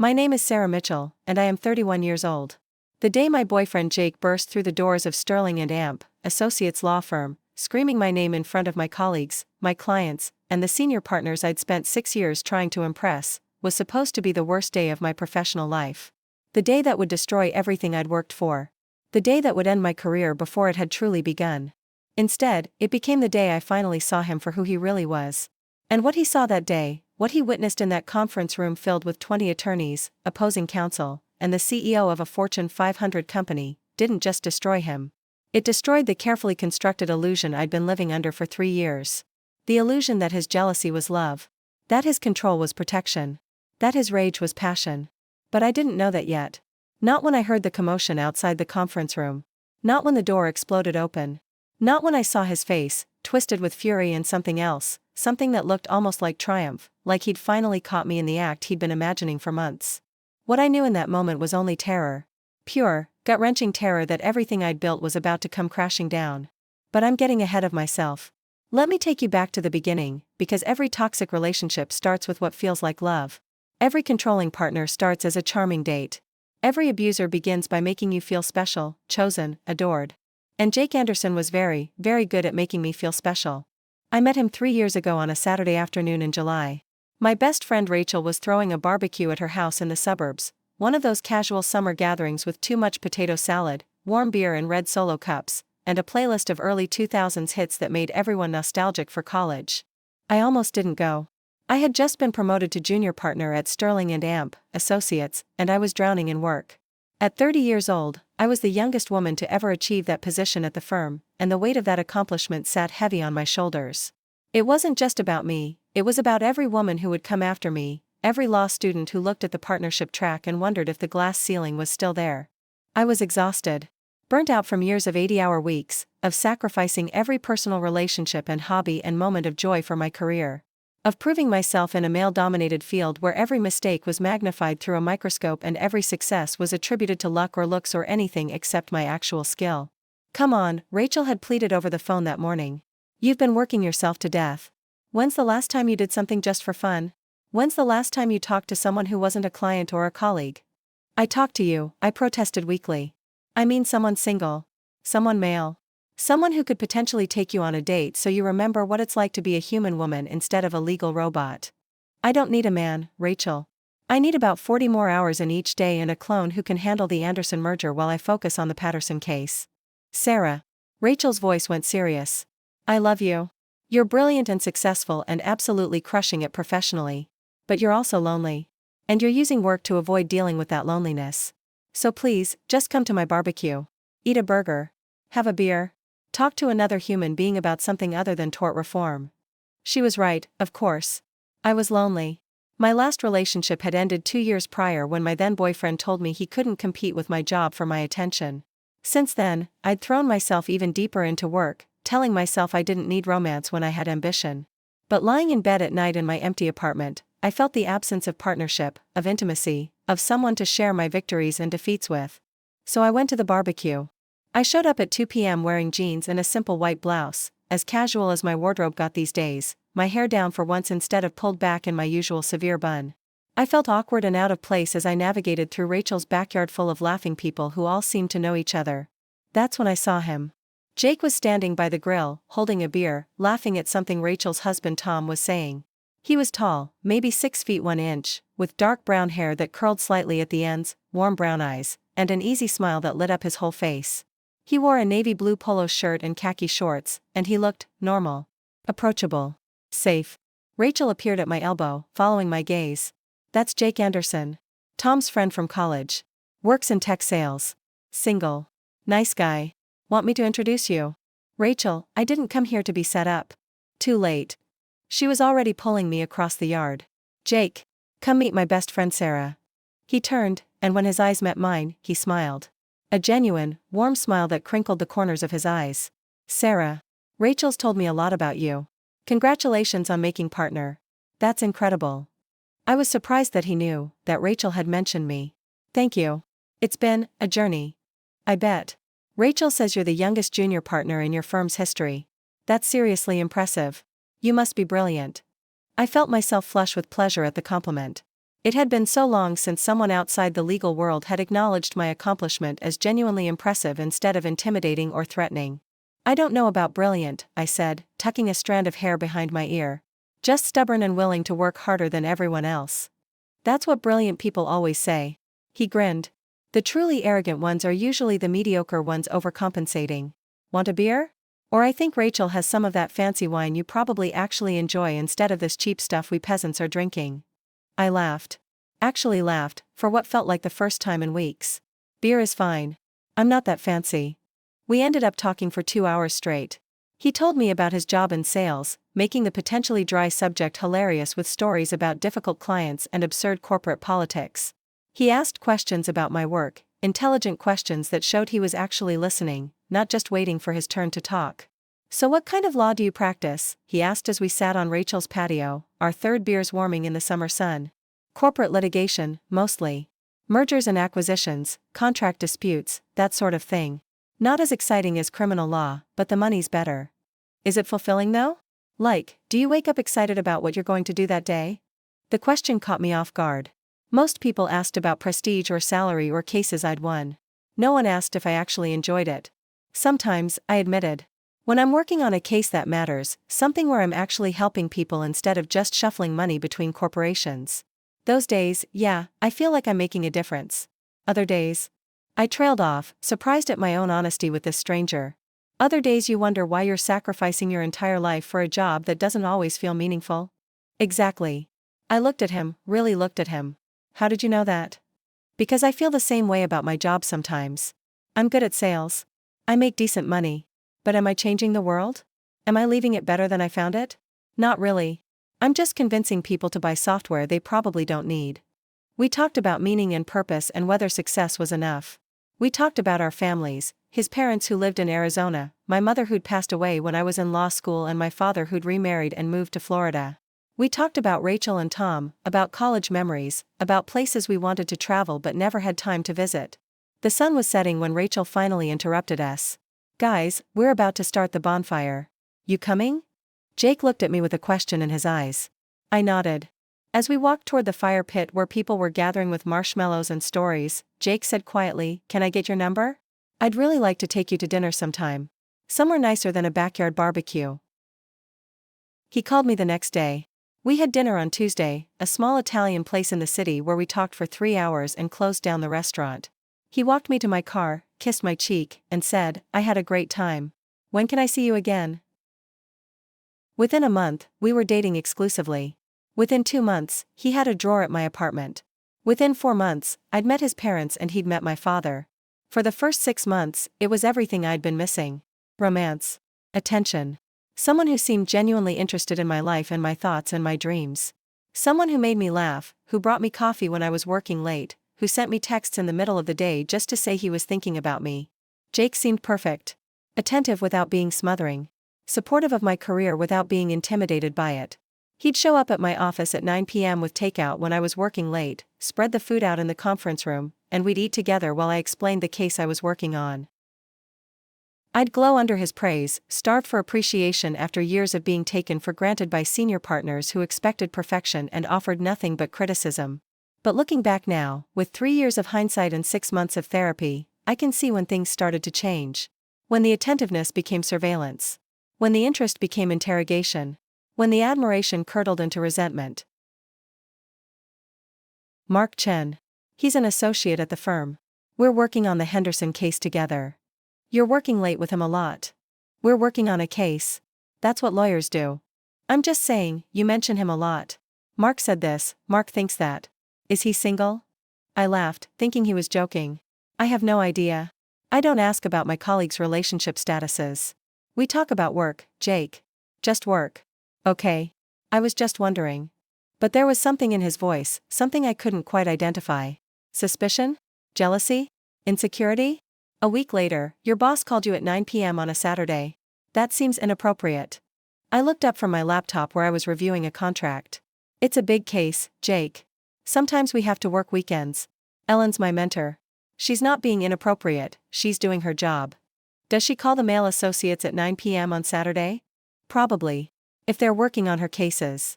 My name is Sarah Mitchell, and I am 31 years old. The day my boyfriend Jake burst through the doors of Sterling and Amp, Associates law firm, screaming my name in front of my colleagues, my clients, and the senior partners I'd spent 6 years trying to impress, was supposed to be the worst day of my professional life. The day that would destroy everything I'd worked for. The day that would end my career before it had truly begun. Instead, it became the day I finally saw him for who he really was. And what he saw that day, what he witnessed in that conference room filled with 20 attorneys, opposing counsel, and the CEO of a Fortune 500 company, didn't just destroy him. It destroyed the carefully constructed illusion I'd been living under for 3 years. The illusion that his jealousy was love. That his control was protection. That his rage was passion. But I didn't know that yet. Not when I heard the commotion outside the conference room. Not when the door exploded open. Not when I saw his face, twisted with fury and something else, something that looked almost like triumph, like he'd finally caught me in the act he'd been imagining for months. What I knew in that moment was only terror. Pure, gut-wrenching terror that everything I'd built was about to come crashing down. But I'm getting ahead of myself. Let me take you back to the beginning, because every toxic relationship starts with what feels like love. Every controlling partner starts as a charming date. Every abuser begins by making you feel special, chosen, adored. And Jake Anderson was very, very good at making me feel special. I met him 3 years ago on a Saturday afternoon in July. My best friend Rachel was throwing a barbecue at her house in the suburbs, one of those casual summer gatherings with too much potato salad, warm beer in red Solo cups, and a playlist of early 2000s hits that made everyone nostalgic for college. I almost didn't go. I had just been promoted to junior partner at Sterling and Amp, Associates, and I was drowning in work. At 30 years old, I was the youngest woman to ever achieve that position at the firm, and the weight of that accomplishment sat heavy on my shoulders. It wasn't just about me, it was about every woman who would come after me, every law student who looked at the partnership track and wondered if the glass ceiling was still there. I was exhausted. Burnt out from years of 80-hour weeks, of sacrificing every personal relationship and hobby and moment of joy for my career. Of proving myself in a male-dominated field where every mistake was magnified through a microscope and every success was attributed to luck or looks or anything except my actual skill. Come on, Rachel had pleaded over the phone that morning. You've been working yourself to death. When's the last time you did something just for fun? When's the last time you talked to someone who wasn't a client or a colleague? I talked to you, I protested weakly. I mean someone single. Someone male. Someone who could potentially take you on a date so you remember what it's like to be a human woman instead of a legal robot. I don't need a man, Rachel. I need about 40 more hours in each day and a clone who can handle the Anderson merger while I focus on the Patterson case. Sarah. Rachel's voice went serious. I love you. You're brilliant and successful and absolutely crushing it professionally. But you're also lonely. And you're using work to avoid dealing with that loneliness. So please, just come to my barbecue. Eat a burger. Have a beer. Talk to another human being about something other than tort reform. She was right, of course. I was lonely. My last relationship had ended 2 years prior when my then boyfriend told me he couldn't compete with my job for my attention. Since then, I'd thrown myself even deeper into work, telling myself I didn't need romance when I had ambition. But lying in bed at night in my empty apartment, I felt the absence of partnership, of intimacy, of someone to share my victories and defeats with. So I went to the barbecue. I showed up at 2 p.m. wearing jeans and a simple white blouse, as casual as my wardrobe got these days, my hair down for once instead of pulled back in my usual severe bun. I felt awkward and out of place as I navigated through Rachel's backyard full of laughing people who all seemed to know each other. That's when I saw him. Jake was standing by the grill, holding a beer, laughing at something Rachel's husband Tom was saying. He was tall, maybe 6 feet 1 inch, with dark brown hair that curled slightly at the ends, warm brown eyes, and an easy smile that lit up his whole face. He wore a navy blue polo shirt and khaki shorts, and he looked normal. Approachable. Safe. Rachel appeared at my elbow, following my gaze. That's Jake Anderson. Tom's friend from college. Works in tech sales. Single. Nice guy. Want me to introduce you? Rachel, I didn't come here to be set up. Too late. She was already pulling me across the yard. Jake. Come meet my best friend Sarah. He turned, and when his eyes met mine, he smiled. A genuine, warm smile that crinkled the corners of his eyes. Sarah. Rachel's told me a lot about you. Congratulations on making partner. That's incredible. I was surprised that he knew, that Rachel had mentioned me. Thank you. It's been a journey. I bet. Rachel says you're the youngest junior partner in your firm's history. That's seriously impressive. You must be brilliant. I felt myself flush with pleasure at the compliment. It had been so long since someone outside the legal world had acknowledged my accomplishment as genuinely impressive instead of intimidating or threatening. "I don't know about brilliant," I said, tucking a strand of hair behind my ear. "Just stubborn and willing to work harder than everyone else." "That's what brilliant people always say." He grinned. "The truly arrogant ones are usually the mediocre ones overcompensating. Want a beer? Or I think Rachel has some of that fancy wine you probably actually enjoy instead of this cheap stuff we peasants are drinking." I laughed. Actually laughed, for what felt like the first time in weeks. "Beer is fine. I'm not that fancy." We ended up talking for 2 hours straight. He told me about his job in sales, making the potentially dry subject hilarious with stories about difficult clients and absurd corporate politics. He asked questions about my work, intelligent questions that showed he was actually listening, not just waiting for his turn to talk. "So what kind of law do you practice?" he asked as we sat on Rachel's patio, our third beers warming in the summer sun. "Corporate litigation, mostly. Mergers and acquisitions, contract disputes, that sort of thing. Not as exciting as criminal law, but the money's better." "Is it fulfilling though? Like, do you wake up excited about what you're going to do that day?" The question caught me off guard. Most people asked about prestige or salary or cases I'd won. No one asked if I actually enjoyed it. "Sometimes," I admitted. "When I'm working on a case that matters, something where I'm actually helping people instead of just shuffling money between corporations. Those days, yeah, I feel like I'm making a difference. Other days." I trailed off, surprised at my own honesty with this stranger. "Other days you wonder why you're sacrificing your entire life for a job that doesn't always feel meaningful?" "Exactly." I looked at him, really looked at him. "How did you know that?" "Because I feel the same way about my job sometimes. I'm good at sales. I make decent money. But am I changing the world? Am I leaving it better than I found it? Not really. I'm just convincing people to buy software they probably don't need." We talked about meaning and purpose and whether success was enough. We talked about our families, his parents who lived in Arizona, my mother who'd passed away when I was in law school and my father who'd remarried and moved to Florida. We talked about Rachel and Tom, about college memories, about places we wanted to travel but never had time to visit. The sun was setting when Rachel finally interrupted us. "Guys, we're about to start the bonfire. You coming?" Jake looked at me with a question in his eyes. I nodded. As we walked toward the fire pit where people were gathering with marshmallows and stories, Jake said quietly, "Can I get your number? I'd really like to take you to dinner sometime. Somewhere nicer than a backyard barbecue." He called me the next day. We had dinner on Tuesday, a small Italian place in the city where we talked for 3 hours and closed down the restaurant. He walked me to my car, kissed my cheek, and said, "I had a great time. When can I see you again?" Within a month, we were dating exclusively. Within 2 months, he had a drawer at my apartment. Within 4 months, I'd met his parents and he'd met my father. For the first 6 months, it was everything I'd been missing. Romance. Attention. Someone who seemed genuinely interested in my life and my thoughts and my dreams. Someone who made me laugh, who brought me coffee when I was working late, who sent me texts in the middle of the day just to say he was thinking about me. Jake seemed perfect. Attentive without being smothering. Supportive of my career without being intimidated by it. He'd show up at my office at 9 p.m. with takeout when I was working late, spread the food out in the conference room, and we'd eat together while I explained the case I was working on. I'd glow under his praise, starved for appreciation after years of being taken for granted by senior partners who expected perfection and offered nothing but criticism. But looking back now, with 3 years of hindsight and 6 months of therapy, I can see when things started to change. When the attentiveness became surveillance. When the interest became interrogation. When the admiration curdled into resentment. Mark Chen. He's an associate at the firm. We're working on the Henderson case together. You're working late with him a lot. We're working on a case. That's what lawyers do. I'm just saying, you mention him a lot. Mark said this, Mark thinks that. Is he single? I laughed, thinking he was joking. I have no idea. I don't ask about my colleagues' relationship statuses. We talk about work, Jake. Just work. Okay. I was just wondering. But there was something in his voice, something I couldn't quite identify. Suspicion? Jealousy? Insecurity? A week later, your boss called you at 9 p.m. on a Saturday. That seems inappropriate. I looked up from my laptop where I was reviewing a contract. It's a big case, Jake. Sometimes we have to work weekends. Ellen's my mentor. She's not being inappropriate, she's doing her job. Does she call the male associates at 9 p.m. on Saturday? Probably. If they're working on her cases.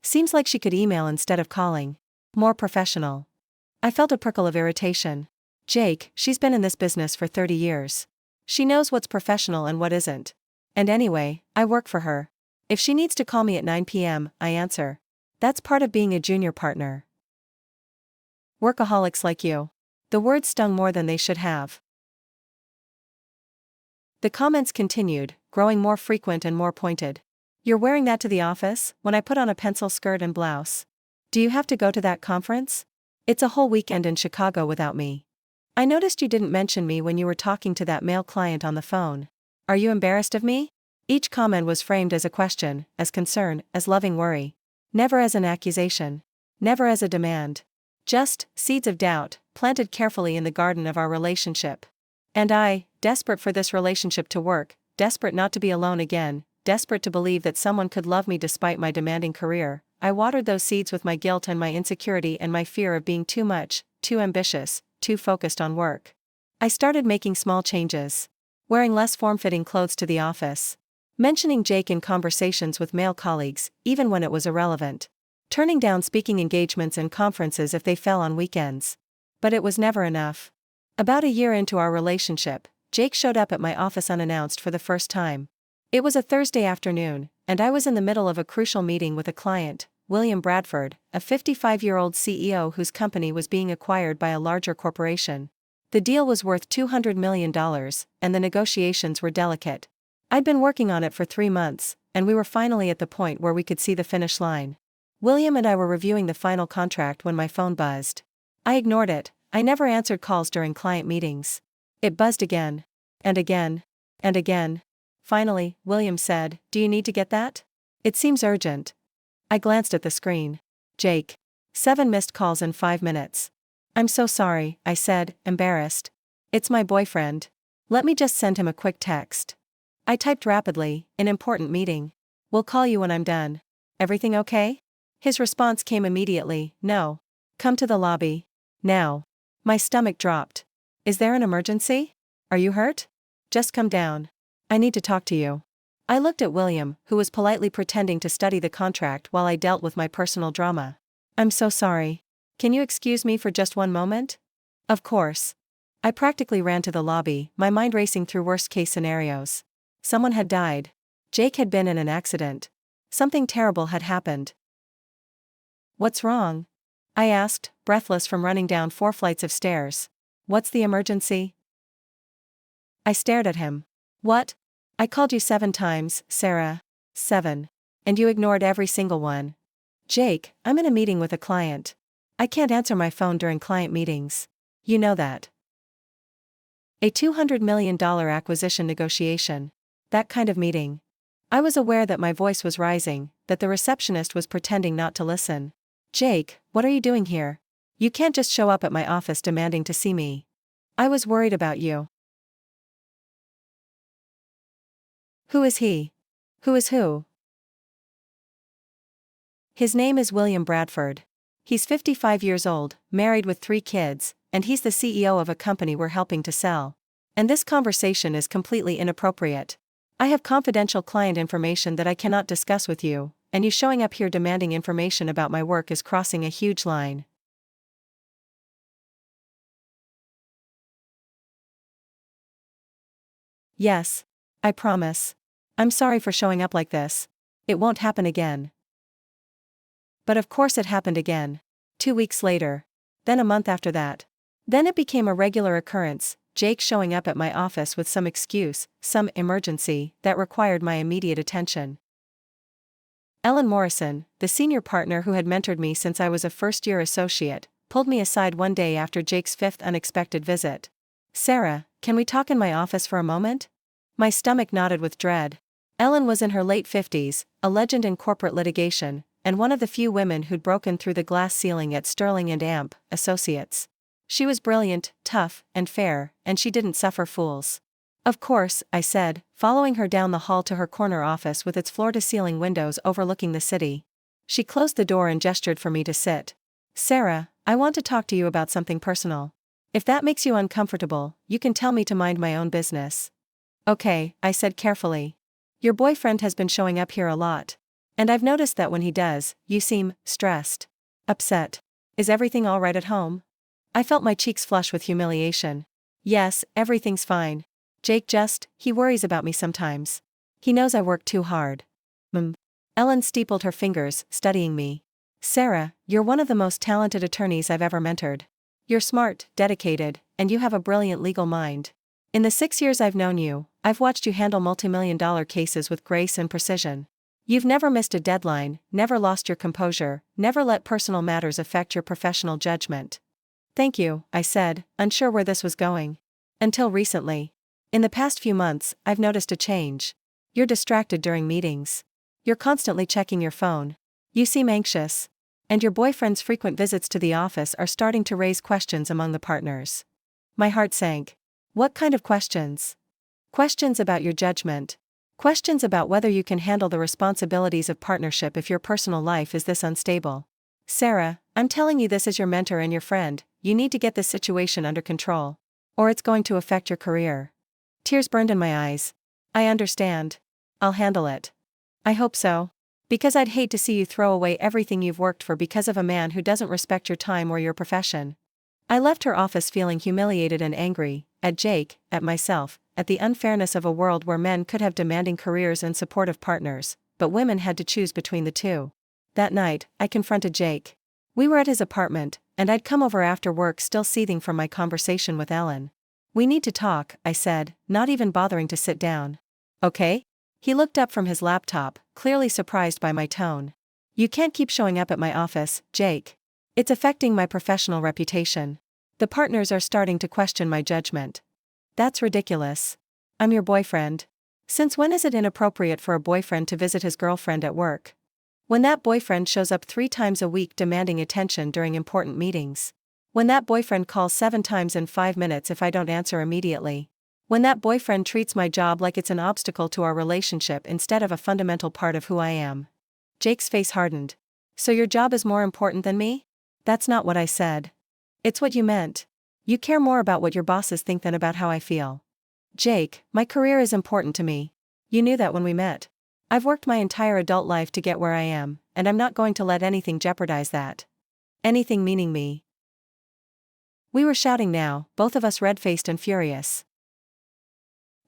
Seems like she could email instead of calling. More professional. I felt a prickle of irritation. Jake, she's been in this business for 30 years. She knows what's professional and what isn't. And anyway, I work for her. If she needs to call me at 9 p.m., I answer. That's part of being a junior partner. Workaholics like you. The words stung more than they should have. The comments continued, growing more frequent and more pointed. You're wearing that to the office, when I put on a pencil skirt and blouse. Do you have to go to that conference? It's a whole weekend in Chicago without me. I noticed you didn't mention me when you were talking to that male client on the phone. Are you embarrassed of me? Each comment was framed as a question, as concern, as loving worry. Never as an accusation. Never as a demand. Just seeds of doubt, planted carefully in the garden of our relationship. And I, desperate for this relationship to work, desperate not to be alone again, desperate to believe that someone could love me despite my demanding career, I watered those seeds with my guilt and my insecurity and my fear of being too much, too ambitious, too focused on work. I started making small changes. Wearing less form-fitting clothes to the office. Mentioning Jake in conversations with male colleagues, even when it was irrelevant. Turning down speaking engagements and conferences if they fell on weekends. But it was never enough. About a year into our relationship, Jake showed up at my office unannounced for the first time. It was a Thursday afternoon, and I was in the middle of a crucial meeting with a client, William Bradford, a 55-year-old CEO whose company was being acquired by a larger corporation. The deal was worth $200 million, and the negotiations were delicate. I'd been working on it for 3 months, and we were finally at the point where we could see the finish line. William and I were reviewing the final contract when my phone buzzed. I ignored it. I never answered calls during client meetings. It buzzed again. And again. And again. Finally, William said, "Do you need to get that? It seems urgent." I glanced at the screen. Jake. 7 missed calls in 5 minutes. "I'm so sorry," I said, embarrassed. "It's my boyfriend. Let me just send him a quick text." I typed rapidly, "An important meeting. We'll call you when I'm done. Everything okay?" His response came immediately, "No. Come to the lobby. Now." My stomach dropped. "Is there an emergency? Are you hurt? Just come down. I need to talk to you." I looked at William, who was politely pretending to study the contract while I dealt with my personal drama. "I'm so sorry. Can you excuse me for just one moment?" "Of course." I practically ran to the lobby, my mind racing through worst-case scenarios. Someone had died. Jake had been in an accident. Something terrible had happened. "What's wrong?" I asked, breathless from running down 4 flights of stairs. "What's the emergency?" I stared at him. "What? I called you 7 times, Sarah. 7. And you ignored every single one." "Jake, I'm in a meeting with a client. I can't answer my phone during client meetings. You know that." A $200 million acquisition negotiation. That kind of meeting. I was aware that my voice was rising, that the receptionist was pretending not to listen. "Jake, what are you doing here? You can't just show up at my office demanding to see me. I was worried about you." Who is he? Who is who? His name is William Bradford. He's 55 years old, married with 3 kids, and he's the CEO of a company we're helping to sell. And this conversation is completely inappropriate. I have confidential client information that I cannot discuss with you, and you showing up here demanding information about my work is crossing a huge line. Yes. I promise. I'm sorry for showing up like this. It won't happen again. But of course it happened again. 2 weeks later. Then a month after that. Then it became a regular occurrence, Jake showing up at my office with some excuse, some emergency, that required my immediate attention. Ellen Morrison, the senior partner who had mentored me since I was a first-year associate, pulled me aside one day after Jake's 5th unexpected visit. "Sarah, can we talk in my office for a moment?" My stomach knotted with dread. Ellen was in her late 50s, a legend in corporate litigation, and one of the few women who'd broken through the glass ceiling at Sterling and Amp, Associates. She was brilliant, tough, and fair, and she didn't suffer fools. "Of course," I said, following her down the hall to her corner office with its floor-to-ceiling windows overlooking the city. She closed the door and gestured for me to sit. "Sarah, I want to talk to you about something personal. If that makes you uncomfortable, you can tell me to mind my own business." "Okay," I said carefully. "Your boyfriend has been showing up here a lot. And I've noticed that when he does, you seem stressed. Upset. Is everything all right at home? I felt my cheeks flush with humiliation. Yes, everything's fine. Jake he worries about me sometimes. He knows I work too hard. Ellen steepled her fingers, studying me. Sarah, you're one of the most talented attorneys I've ever mentored. You're smart, dedicated, and you have a brilliant legal mind. In the 6 years I've known you, I've watched you handle multimillion-dollar cases with grace and precision. You've never missed a deadline, never lost your composure, never let personal matters affect your professional judgment. Thank you, I said, unsure where this was going. Until recently. In the past few months, I've noticed a change. You're distracted during meetings. You're constantly checking your phone. You seem anxious. And your boyfriend's frequent visits to the office are starting to raise questions among the partners. My heart sank. What kind of questions? Questions about your judgment. Questions about whether you can handle the responsibilities of partnership if your personal life is this unstable. Sarah, I'm telling you this as your mentor and your friend, you need to get this situation under control. Or it's going to affect your career. Tears burned in my eyes. I understand. I'll handle it. I hope so. Because I'd hate to see you throw away everything you've worked for because of a man who doesn't respect your time or your profession. I left her office feeling humiliated and angry, at Jake, at myself, at the unfairness of a world where men could have demanding careers and supportive partners, but women had to choose between the two. That night, I confronted Jake. We were at his apartment, and I'd come over after work still seething from my conversation with Ellen. We need to talk, I said, not even bothering to sit down. Okay? He looked up from his laptop, clearly surprised by my tone. You can't keep showing up at my office, Jake. It's affecting my professional reputation. The partners are starting to question my judgment. That's ridiculous. I'm your boyfriend. Since when is it inappropriate for a boyfriend to visit his girlfriend at work? When that boyfriend shows up 3 times a week demanding attention during important meetings. When that boyfriend calls 7 times in 5 minutes if I don't answer immediately. When that boyfriend treats my job like it's an obstacle to our relationship instead of a fundamental part of who I am. Jake's face hardened. So your job is more important than me? That's not what I said. It's what you meant. You care more about what your bosses think than about how I feel. Jake, my career is important to me. You knew that when we met. I've worked my entire adult life to get where I am, and I'm not going to let anything jeopardize that. Anything meaning me. We were shouting now, both of us red-faced and furious.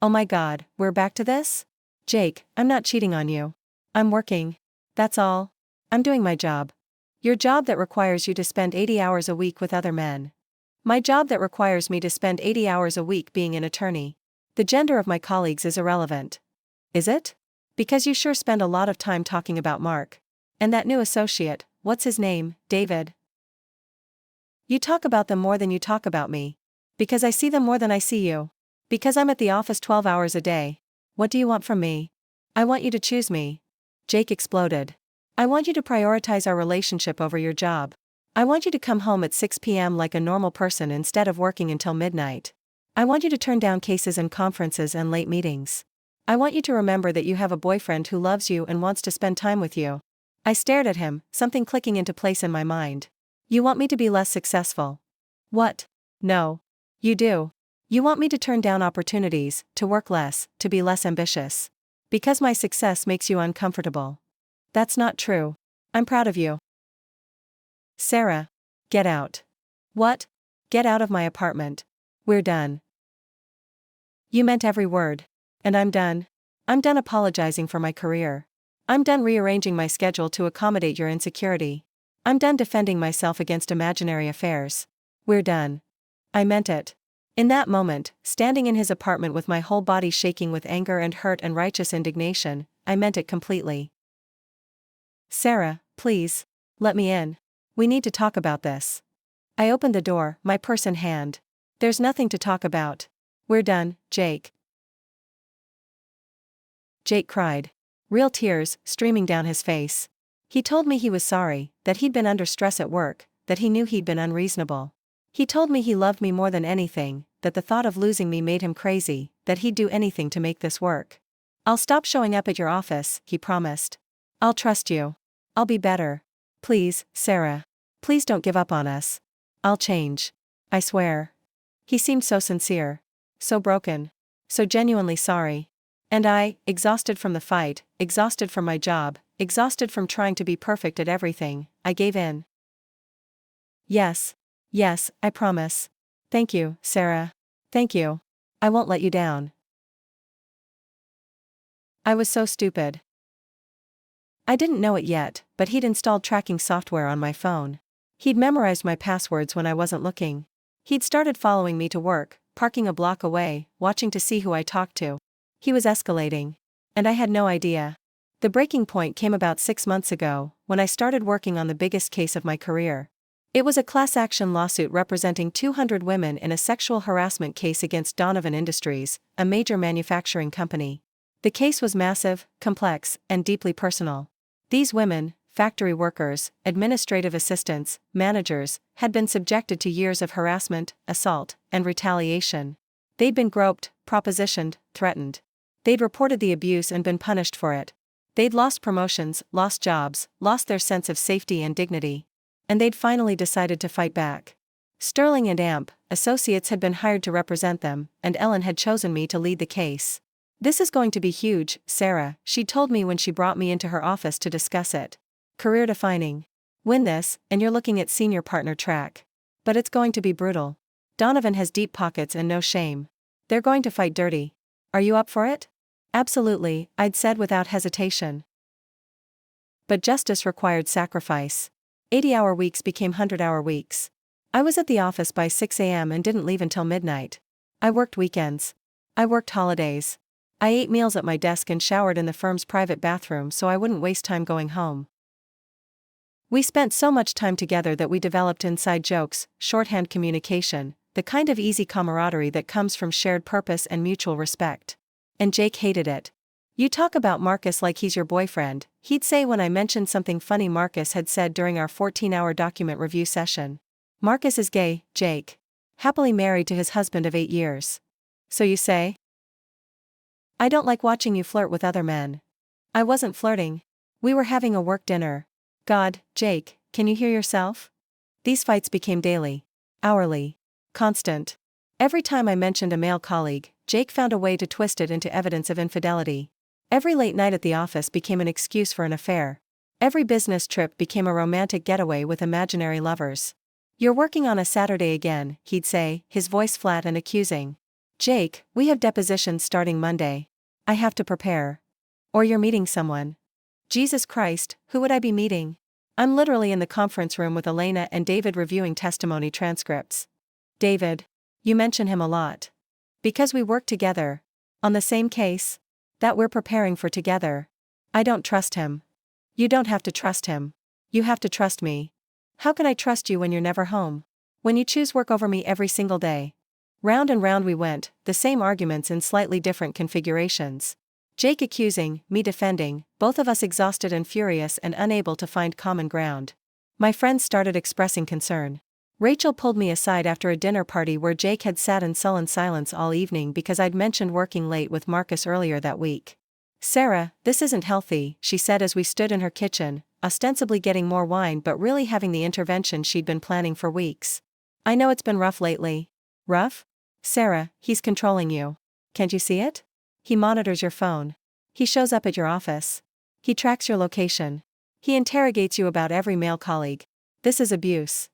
Oh my God, we're back to this? Jake, I'm not cheating on you. I'm working. That's all. I'm doing my job. Your job that requires you to spend 80 hours a week with other men. My job that requires me to spend 80 hours a week being an attorney. The gender of my colleagues is irrelevant. Is it? Because you sure spend a lot of time talking about Mark. And that new associate, what's his name, David? You talk about them more than you talk about me. Because I see them more than I see you. Because I'm at the office 12 hours a day. What do you want from me? I want you to choose me. Jake exploded. I want you to prioritize our relationship over your job. I want you to come home at 6 p.m. like a normal person instead of working until midnight. I want you to turn down cases and conferences and late meetings. I want you to remember that you have a boyfriend who loves you and wants to spend time with you. I stared at him, something clicking into place in my mind. You want me to be less successful? What? No. You do. You want me to turn down opportunities, to work less, to be less ambitious. Because my success makes you uncomfortable. That's not true. I'm proud of you. Sarah. Get out. What? Get out of my apartment. We're done. You meant every word. And I'm done. I'm done apologizing for my career. I'm done rearranging my schedule to accommodate your insecurity. I'm done defending myself against imaginary affairs. We're done. I meant it. In that moment, standing in his apartment with my whole body shaking with anger and hurt and righteous indignation, I meant it completely. Sarah, please. Let me in. We need to talk about this. I opened the door, my purse in hand. There's nothing to talk about. We're done, Jake. Jake cried. Real tears, streaming down his face. He told me he was sorry, that he'd been under stress at work, that he knew he'd been unreasonable. He told me he loved me more than anything, that the thought of losing me made him crazy, that he'd do anything to make this work. I'll stop showing up at your office, he promised. I'll trust you. I'll be better. Please, Sarah. Please don't give up on us. I'll change. I swear. He seemed so sincere. So broken. So genuinely sorry. And I, exhausted from the fight, exhausted from my job, exhausted from trying to be perfect at everything, I gave in. Yes. Yes, I promise. Thank you, Sarah. Thank you. I won't let you down. I was so stupid. I didn't know it yet, but he'd installed tracking software on my phone. He'd memorized my passwords when I wasn't looking. He'd started following me to work, parking a block away, watching to see who I talked to. He was escalating. And I had no idea. The breaking point came about 6 months ago, when I started working on the biggest case of my career. It was a class action lawsuit representing 200 women in a sexual harassment case against Donovan Industries, a major manufacturing company. The case was massive, complex, and deeply personal. These women, factory workers, administrative assistants, managers, had been subjected to years of harassment, assault, and retaliation. They'd been groped, propositioned, threatened. They'd reported the abuse and been punished for it. They'd lost promotions, lost jobs, lost their sense of safety and dignity. And they'd finally decided to fight back. Sterling and Amp, associates had been hired to represent them, and Ellen had chosen me to lead the case. This is going to be huge, Sarah, she told me when she brought me into her office to discuss it. Career defining. Win this, and you're looking at senior partner track. But it's going to be brutal. Donovan has deep pockets and no shame. They're going to fight dirty. Are you up for it? Absolutely, I'd said without hesitation. But justice required sacrifice. 80-hour weeks became 100-hour weeks. I was at the office by 6 a.m. and didn't leave until midnight. I worked weekends. I worked holidays. I ate meals at my desk and showered in the firm's private bathroom so I wouldn't waste time going home. We spent so much time together that we developed inside jokes, shorthand communication, the kind of easy camaraderie that comes from shared purpose and mutual respect. And Jake hated it. You talk about Marcus like he's your boyfriend, he'd say when I mentioned something funny Marcus had said during our 14-hour document review session. Marcus is gay, Jake. Happily married to his husband of 8 years. So you say? I don't like watching you flirt with other men. I wasn't flirting. We were having a work dinner. God, Jake, can you hear yourself? These fights became daily. Hourly. Constant. Every time I mentioned a male colleague, Jake found a way to twist it into evidence of infidelity. Every late night at the office became an excuse for an affair. Every business trip became a romantic getaway with imaginary lovers. You're working on a Saturday again, he'd say, his voice flat and accusing. Jake, we have depositions starting Monday. I have to prepare. Or you're meeting someone. Jesus Christ, who would I be meeting? I'm literally in the conference room with Elena and David reviewing testimony transcripts. David. You mention him a lot. Because we work together. On the same case. That we're preparing for together. I don't trust him. You don't have to trust him. You have to trust me. How can I trust you when you're never home? When you choose work over me every single day? Round and round we went, the same arguments in slightly different configurations. Jake accusing, me defending, both of us exhausted and furious and unable to find common ground. My friends started expressing concern. Rachel pulled me aside after a dinner party where Jake had sat in sullen silence all evening because I'd mentioned working late with Marcus earlier that week. Sarah, this isn't healthy, she said as we stood in her kitchen, ostensibly getting more wine but really having the intervention she'd been planning for weeks. I know it's been rough lately. Rough? Sarah, he's controlling you. Can't you see it? He monitors your phone. He shows up at your office. He tracks your location. He interrogates you about every male colleague. This is abuse.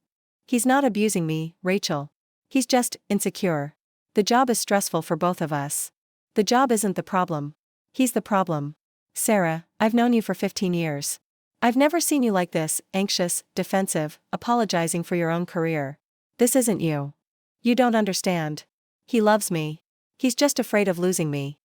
He's not abusing me, Rachel. He's just insecure. The job is stressful for both of us. The job isn't the problem. He's the problem. Sarah, I've known you for 15 years. I've never seen you like this, anxious, defensive, apologizing for your own career. This isn't you. You don't understand. He loves me. He's just afraid of losing me.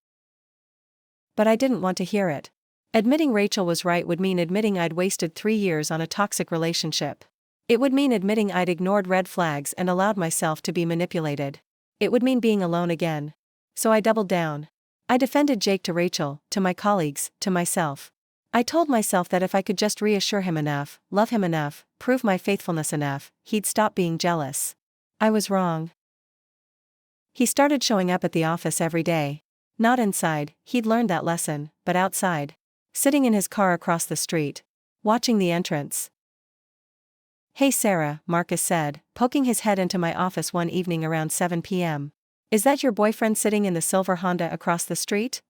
But I didn't want to hear it. Admitting Rachel was right would mean admitting I'd wasted 3 years on a toxic relationship. It would mean admitting I'd ignored red flags and allowed myself to be manipulated. It would mean being alone again. So I doubled down. I defended Jake to Rachel, to my colleagues, to myself. I told myself that if I could just reassure him enough, love him enough, prove my faithfulness enough, he'd stop being jealous. I was wrong. He started showing up at the office every day. Not inside, he'd learned that lesson, but outside. Sitting in his car across the street. Watching the entrance. Hey Sarah, Marcus said, poking his head into my office one evening around 7 p.m. Is that your boyfriend sitting in the silver Honda across the street?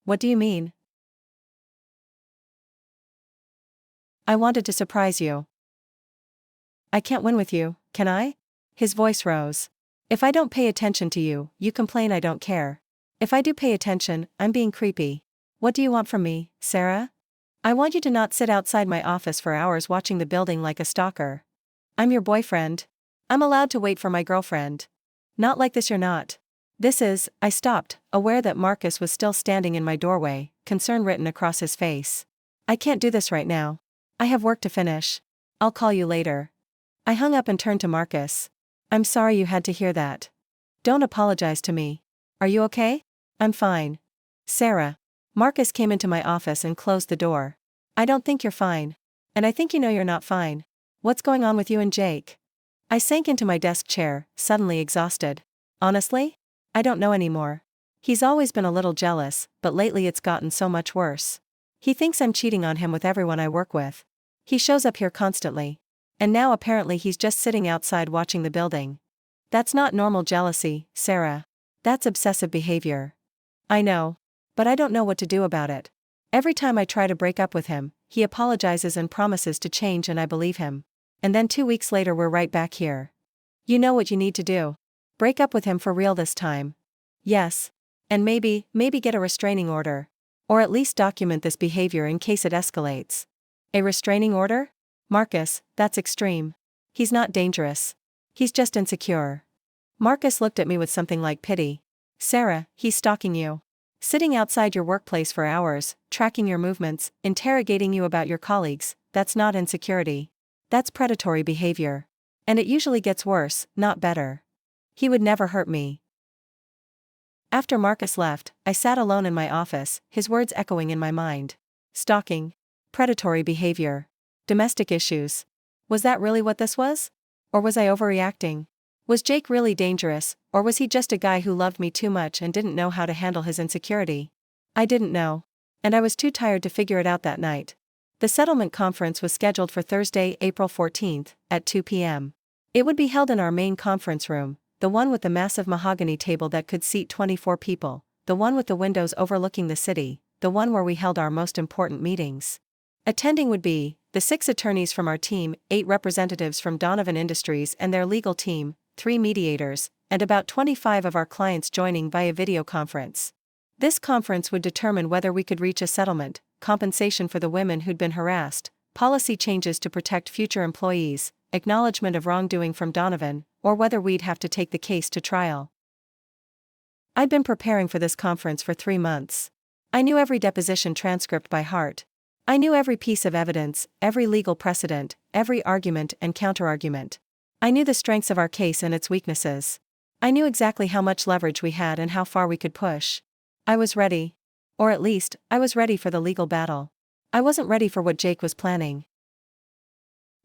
What do you mean? I wanted to surprise you. I can't win with you, can I? His voice rose. If I don't pay attention to you, you complain I don't care. If I do pay attention, I'm being creepy. What do you want from me, Sarah? I want you to not sit outside my office for hours watching the building like a stalker. I'm your boyfriend. I'm allowed to wait for my girlfriend. Not like this, you're not. This is. I stopped, aware that Marcus was still standing in my doorway, concern written across his face. I can't do this right now. I have work to finish. I'll call you later. I hung up and turned to Marcus. I'm sorry you had to hear that. Don't apologize to me. Are you okay? I'm fine. Sarah. Marcus came into my office and closed the door. I don't think you're fine. And I think you know you're not fine. What's going on with you and Jake? I sank into my desk chair, suddenly exhausted. Honestly? I don't know anymore. He's always been a little jealous, but lately it's gotten so much worse. He thinks I'm cheating on him with everyone I work with. He shows up here constantly. And now apparently he's just sitting outside watching the building. That's not normal jealousy, Sarah. That's obsessive behavior. I know. But I don't know what to do about it. Every time I try to break up with him, he apologizes and promises to change and I believe him. And then 2 weeks later we're right back here. You know what you need to do. Break up with him for real this time. Yes. And maybe get a restraining order. Or at least document this behavior in case it escalates. A restraining order? Marcus, that's extreme. He's not dangerous. He's just insecure. Marcus looked at me with something like pity. Sarah, he's stalking you. Sitting outside your workplace for hours, tracking your movements, interrogating you about your colleagues, that's not insecurity. That's predatory behavior. And it usually gets worse, not better. He would never hurt me. After Marcus left, I sat alone in my office, his words echoing in my mind. Stalking. Predatory behavior. Domestic issues. Was that really what this was? Or was I overreacting? Was Jake really dangerous, or was he just a guy who loved me too much and didn't know how to handle his insecurity? I didn't know. And I was too tired to figure it out that night. The settlement conference was scheduled for Thursday, April 14th, at 2 p.m. It would be held in our main conference room, the one with the massive mahogany table that could seat 24 people, the one with the windows overlooking the city, the one where we held our most important meetings. Attending would be the 6 attorneys from our team, 8 representatives from Donovan Industries and their legal team, 3 mediators, and about 25 of our clients joining via video conference. This conference would determine whether we could reach a settlement, compensation for the women who'd been harassed, policy changes to protect future employees, acknowledgement of wrongdoing from Donovan, or whether we'd have to take the case to trial. I'd been preparing for this conference for 3 months. I knew every deposition transcript by heart. I knew every piece of evidence, every legal precedent, every argument and counterargument. I knew the strengths of our case and its weaknesses. I knew exactly how much leverage we had and how far we could push. I was ready. Or at least, I was ready for the legal battle. I wasn't ready for what Jake was planning.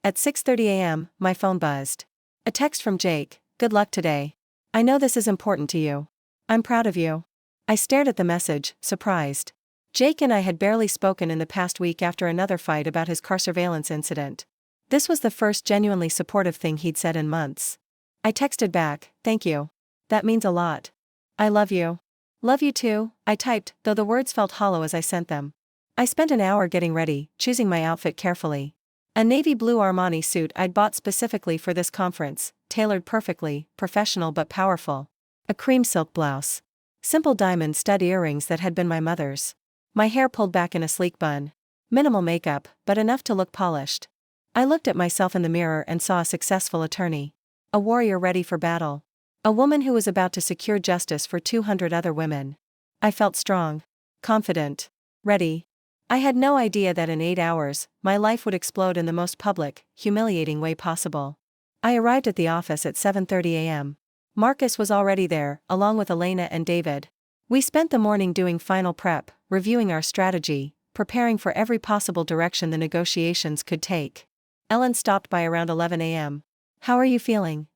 At 6:30 a.m., my phone buzzed. A text from Jake. Good luck today. I know this is important to you. I'm proud of you. I stared at the message, surprised. Jake and I had barely spoken in the past week after another fight about his car surveillance incident. This was the first genuinely supportive thing he'd said in months. I texted back, thank you. That means a lot. I love you. Love you too, I typed, though the words felt hollow as I sent them. I spent an hour getting ready, choosing my outfit carefully. A navy blue Armani suit I'd bought specifically for this conference, tailored perfectly, professional but powerful. A cream silk blouse. Simple diamond stud earrings that had been my mother's. My hair pulled back in a sleek bun. Minimal makeup, but enough to look polished. I looked at myself in the mirror and saw a successful attorney. A warrior ready for battle. A woman who was about to secure justice for 200 other women. I felt strong. Confident. Ready. I had no idea that in 8 hours, my life would explode in the most public, humiliating way possible. I arrived at the office at 7:30 a.m. Marcus was already there, along with Elena and David. We spent the morning doing final prep, reviewing our strategy, preparing for every possible direction the negotiations could take. Ellen stopped by around 11 a.m. How are you feeling?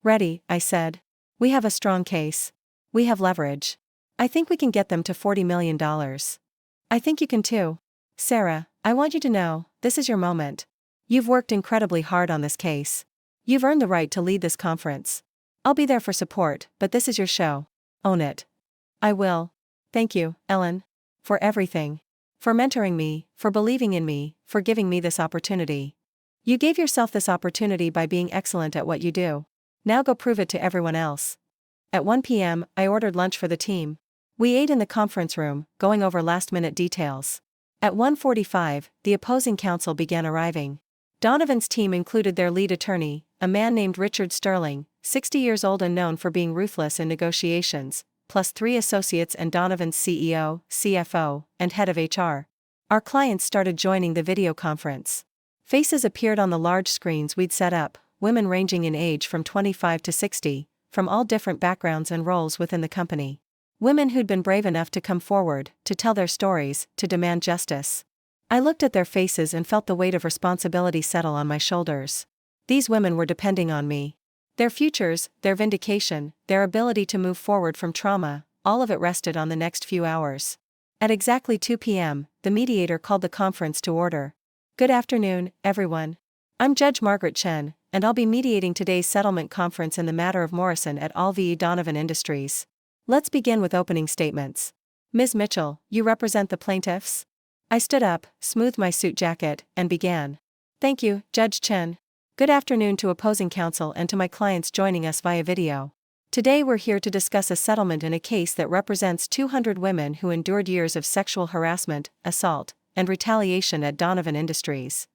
Ready, I said. We have a strong case. We have leverage. I think we can get them to $40 million. I think you can too. Sarah, I want you to know, this is your moment. You've worked incredibly hard on this case. You've earned the right to lead this conference. I'll be there for support, but this is your show. Own it. I will. Thank you, Ellen. For everything. for mentoring me, for believing in me, for giving me this opportunity. You gave yourself this opportunity by being excellent at what you do. Now go prove it to everyone else. At 1 p.m., I ordered lunch for the team. We ate in the conference room, going over last-minute details. At 1:45, the opposing counsel began arriving. Donovan's team included their lead attorney, a man named Richard Sterling, 60 years old and known for being ruthless in negotiations, plus 3 associates and Donovan's CEO, CFO, and head of HR. Our clients started joining the video conference. Faces appeared on the large screens we'd set up, women ranging in age from 25 to 60, from all different backgrounds and roles within the company. Women who'd been brave enough to come forward, to tell their stories, to demand justice. I looked at their faces and felt the weight of responsibility settle on my shoulders. These women were depending on me. Their futures, their vindication, their ability to move forward from trauma, all of it rested on the next few hours. At exactly 2 p.m., the mediator called the conference to order. Good afternoon, everyone. I'm Judge Margaret Chen, and I'll be mediating today's settlement conference in the matter of Morrison et al. v. Donovan Industries. Let's begin with opening statements. Ms. Mitchell, you represent the plaintiffs? I stood up, smoothed my suit jacket, and began. Thank you, Judge Chen. Good afternoon to opposing counsel and to my clients joining us via video. Today we're here to discuss a settlement in a case that represents 200 women who endured years of sexual harassment, assault, and retaliation at Donovan Industries.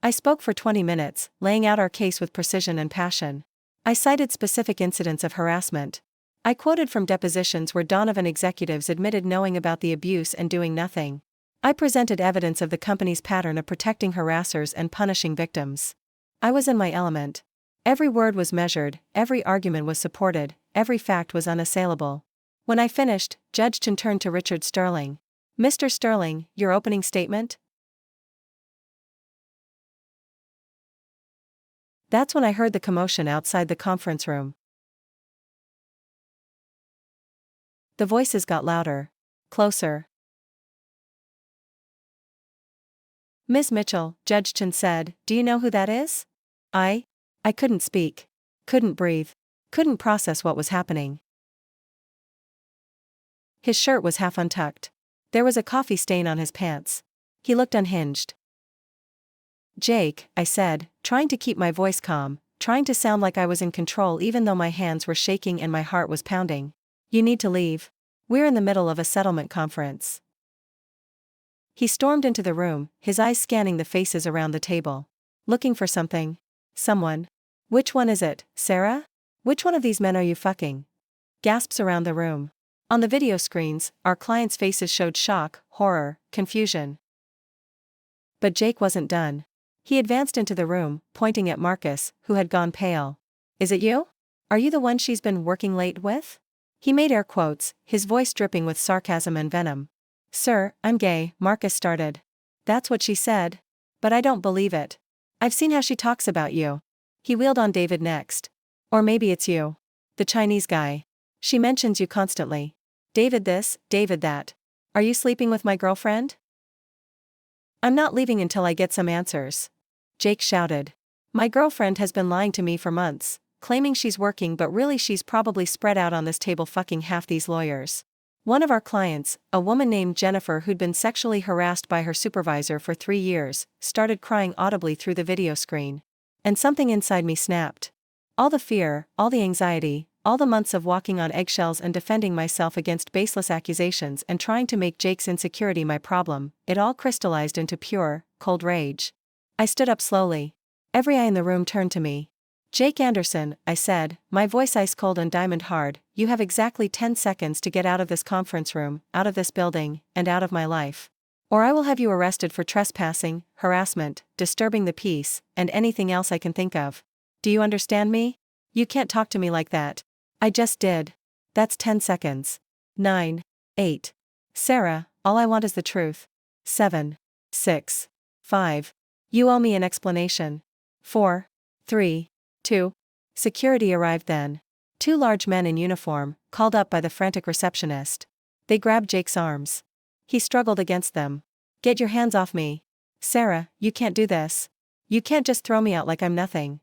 I spoke for 20 minutes, laying out our case with precision and passion. I cited specific incidents of harassment. I quoted from depositions where Donovan executives admitted knowing about the abuse and doing nothing. I presented evidence of the company's pattern of protecting harassers and punishing victims. I was in my element. Every word was measured, every argument was supported, every fact was unassailable. When I finished, Judge Chen turned to Richard Sterling. Mr. Sterling, your opening statement? That's when I heard the commotion outside the conference room. The voices got louder. Closer. Ms. Mitchell, Judge Chen said, do you know who that is? I couldn't speak. Couldn't breathe. Couldn't process what was happening. His shirt was half untucked. There was a coffee stain on his pants. He looked unhinged. Jake, I said, trying to keep my voice calm, trying to sound like I was in control even though my hands were shaking and my heart was pounding. You need to leave. We're in the middle of a settlement conference. He stormed into the room, his eyes scanning the faces around the table. Looking for something. Someone. Which one is it, Sarah? Which one of these men are you fucking? Gasps around the room. On the video screens, our clients' faces showed shock, horror, confusion. But Jake wasn't done. He advanced into the room, pointing at Marcus, who had gone pale. Is it you? Are you the one she's been working late with? He made air quotes, his voice dripping with sarcasm and venom. Sir, I'm gay, Marcus started. That's what she said. But I don't believe it. I've seen how she talks about you. He wheeled on David next. Or maybe it's you. The Chinese guy. She mentions you constantly. David this, David that. Are you sleeping with my girlfriend? I'm not leaving until I get some answers. Jake shouted. My girlfriend has been lying to me for months, claiming she's working but really she's probably spread out on this table fucking half these lawyers. One of our clients, a woman named Jennifer who'd been sexually harassed by her supervisor for 3 years, started crying audibly through the video screen. And something inside me snapped. All the fear, all the anxiety, all the months of walking on eggshells and defending myself against baseless accusations and trying to make Jake's insecurity my problem, it all crystallized into pure, cold rage. I stood up slowly. Every eye in the room turned to me. Jake Anderson, I said, my voice ice cold and diamond hard, you have exactly 10 seconds to get out of this conference room, out of this building, and out of my life. Or I will have you arrested for trespassing, harassment, disturbing the peace, and anything else I can think of. Do you understand me? You can't talk to me like that. I just did. That's 10 seconds. 9, 8. Sarah, all I want is the truth. 7, 6, 5. You owe me an explanation. 4, 3, 2. Security arrived then. 2 large men in uniform, called up by the frantic receptionist. They grabbed Jake's arms. He struggled against them. Get your hands off me. Sarah, you can't do this. You can't just throw me out like I'm nothing.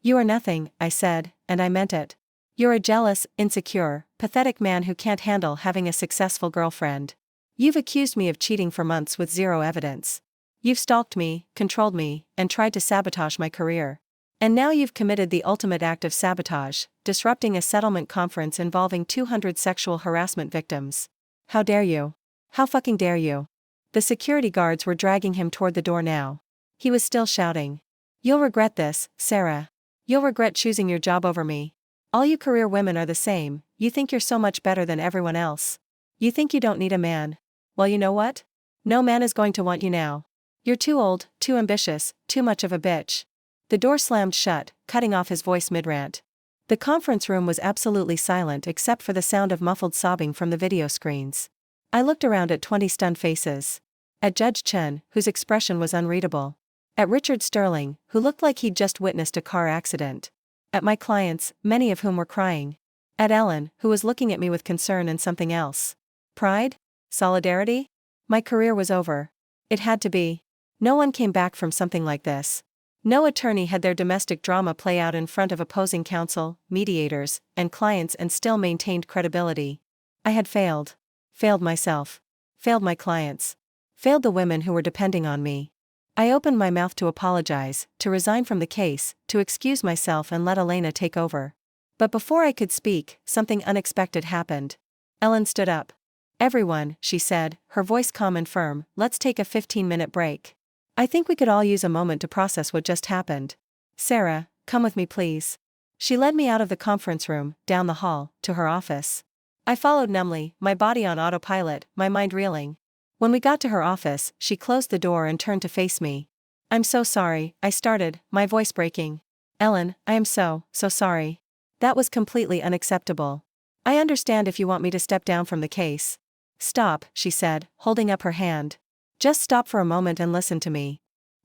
You are nothing, I said, and I meant it. You're a jealous, insecure, pathetic man who can't handle having a successful girlfriend. You've accused me of cheating for months with zero evidence. You've stalked me, controlled me, and tried to sabotage my career. And now you've committed the ultimate act of sabotage, disrupting a settlement conference involving 200 sexual harassment victims. How dare you? How fucking dare you? The security guards were dragging him toward the door now. He was still shouting. You'll regret this, Sarah. You'll regret choosing your job over me. All you career women are the same, you think you're so much better than everyone else. You think you don't need a man. Well, you know what? No man is going to want you now. You're too old, too ambitious, too much of a bitch. The door slammed shut, cutting off his voice mid-rant. The conference room was absolutely silent except for the sound of muffled sobbing from the video screens. I looked around at 20 stunned faces. At Judge Chen, whose expression was unreadable. At Richard Sterling, who looked like he'd just witnessed a car accident. At my clients, many of whom were crying. At Ellen, who was looking at me with concern and something else. Pride? Solidarity? My career was over. It had to be. No one came back from something like this. No attorney had their domestic drama play out in front of opposing counsel, mediators, and clients and still maintained credibility. I had failed. Failed myself. Failed my clients. Failed the women who were depending on me. I opened my mouth to apologize, to resign from the case, to excuse myself and let Elena take over. But before I could speak, something unexpected happened. Ellen stood up. Everyone, she said, her voice calm and firm, let's take a 15-minute break. I think we could all use a moment to process what just happened. Sarah, come with me please. She led me out of the conference room, down the hall, to her office. I followed numbly, my body on autopilot, my mind reeling. When we got to her office, she closed the door and turned to face me. I'm so sorry, I started, my voice breaking. Ellen, I am so sorry. That was completely unacceptable. I understand if you want me to step down from the case. Stop, she said, holding up her hand. Just stop for a moment and listen to me.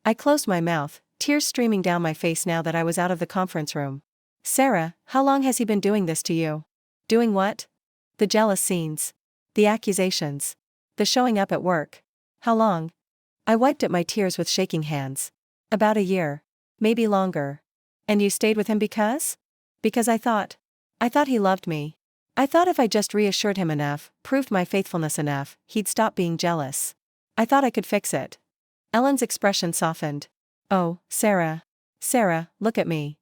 I closed my mouth, tears streaming down my face now that I was out of the conference room. Sarah, how long has he been doing this to you? Doing what? The jealous scenes. The accusations. The showing up at work. How long? I wiped at my tears with shaking hands. About a year. Maybe longer. And you stayed with him because? Because I thought he loved me. I thought if I just reassured him enough, proved my faithfulness enough, he'd stop being jealous. I thought I could fix it. Ellen's expression softened. Oh, Sarah. Sarah, look at me.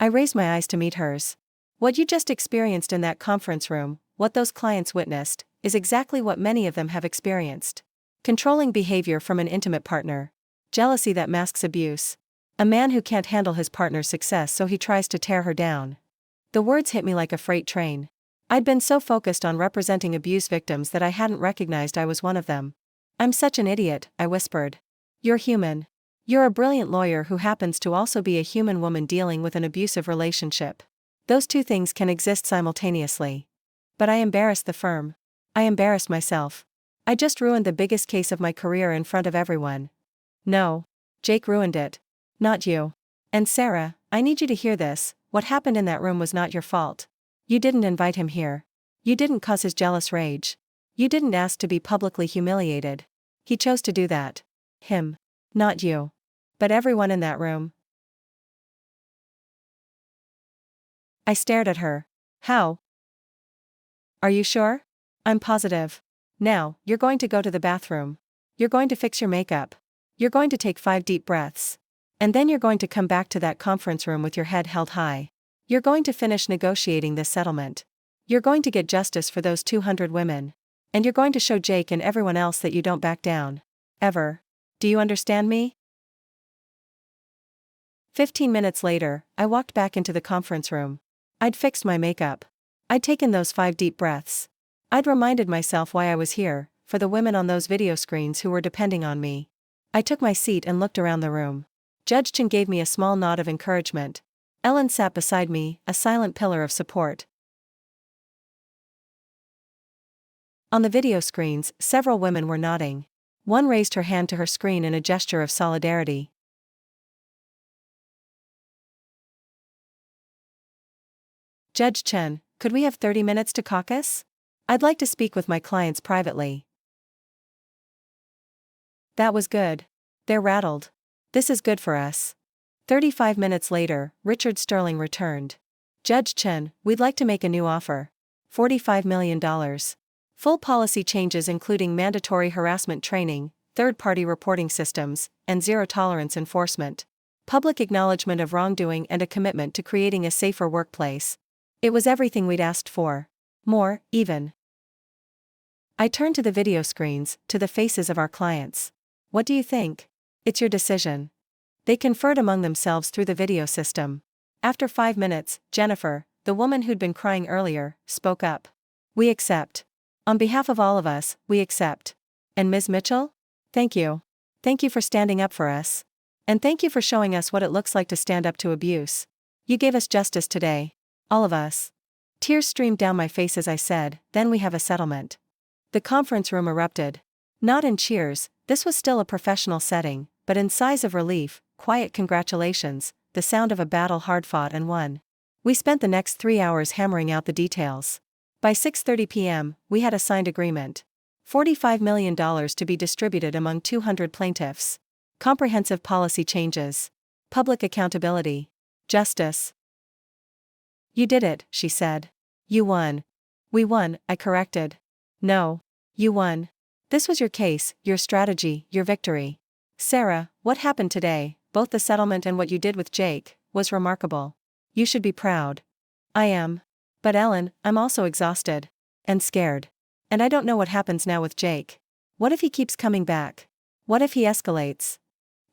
I raised my eyes to meet hers. What you just experienced in that conference room, what those clients witnessed, is exactly what many of them have experienced. Controlling behavior from an intimate partner. Jealousy that masks abuse. A man who can't handle his partner's success so he tries to tear her down. The words hit me like a freight train. I'd been so focused on representing abuse victims that I hadn't recognized I was one of them. I'm such an idiot, I whispered. You're human. You're a brilliant lawyer who happens to also be a human woman dealing with an abusive relationship. Those two things can exist simultaneously. But I embarrassed the firm. I embarrassed myself. I just ruined the biggest case of my career in front of everyone. No. Jake ruined it. Not you. And Sarah, I need you to hear this, what happened in that room was not your fault. You didn't invite him here. You didn't cause his jealous rage. You didn't ask to be publicly humiliated. He chose to do that. Him. Not you. But everyone in that room. I stared at her. How? Are you sure? I'm positive. Now, you're going to go to the bathroom. You're going to fix your makeup. You're going to take 5 deep breaths. And then you're going to come back to that conference room with your head held high. You're going to finish negotiating this settlement. You're going to get justice for those 200 women. And you're going to show Jake and everyone else that you don't back down. Ever. Do you understand me? 15 minutes later, I walked back into the conference room. I'd fixed my makeup. I'd taken those 5 deep breaths. I'd reminded myself why I was here, for the women on those video screens who were depending on me. I took my seat and looked around the room. Judge Chen gave me a small nod of encouragement. Ellen sat beside me, a silent pillar of support. On the video screens, several women were nodding. One raised her hand to her screen in a gesture of solidarity. Judge Chen, could we have 30 minutes to caucus? I'd like to speak with my clients privately. That was good. They're rattled. This is good for us. 35 minutes later, Richard Sterling returned. Judge Chen, we'd like to make a new offer. $45 million. Full policy changes including mandatory harassment training, third-party reporting systems, and zero-tolerance enforcement. Public acknowledgement of wrongdoing and a commitment to creating a safer workplace. It was everything we'd asked for. More, even. I turned to the video screens, to the faces of our clients. What do you think? It's your decision. They conferred among themselves through the video system. After 5 minutes, Jennifer, the woman who'd been crying earlier, spoke up. We accept. On behalf of all of us, we accept. And Ms. Mitchell? Thank you. Thank you for standing up for us. And thank you for showing us what it looks like to stand up to abuse. You gave us justice today. All of us. Tears streamed down my face as I said, then we have a settlement. The conference room erupted. Not in cheers, this was still a professional setting, but in sighs of relief, quiet congratulations, the sound of a battle hard fought and won. We spent the next 3 hours hammering out the details. By 6:30 p.m., we had a signed agreement. $45 million to be distributed among 200 plaintiffs. Comprehensive policy changes. Public accountability. Justice. You did it, she said. You won. We won, I corrected. No. You won. This was your case, your strategy, your victory. Sarah, what happened today, both the settlement and what you did with Jake, was remarkable. You should be proud. I am. But Ellen, I'm also exhausted. And scared. And I don't know what happens now with Jake. What if he keeps coming back? What if he escalates?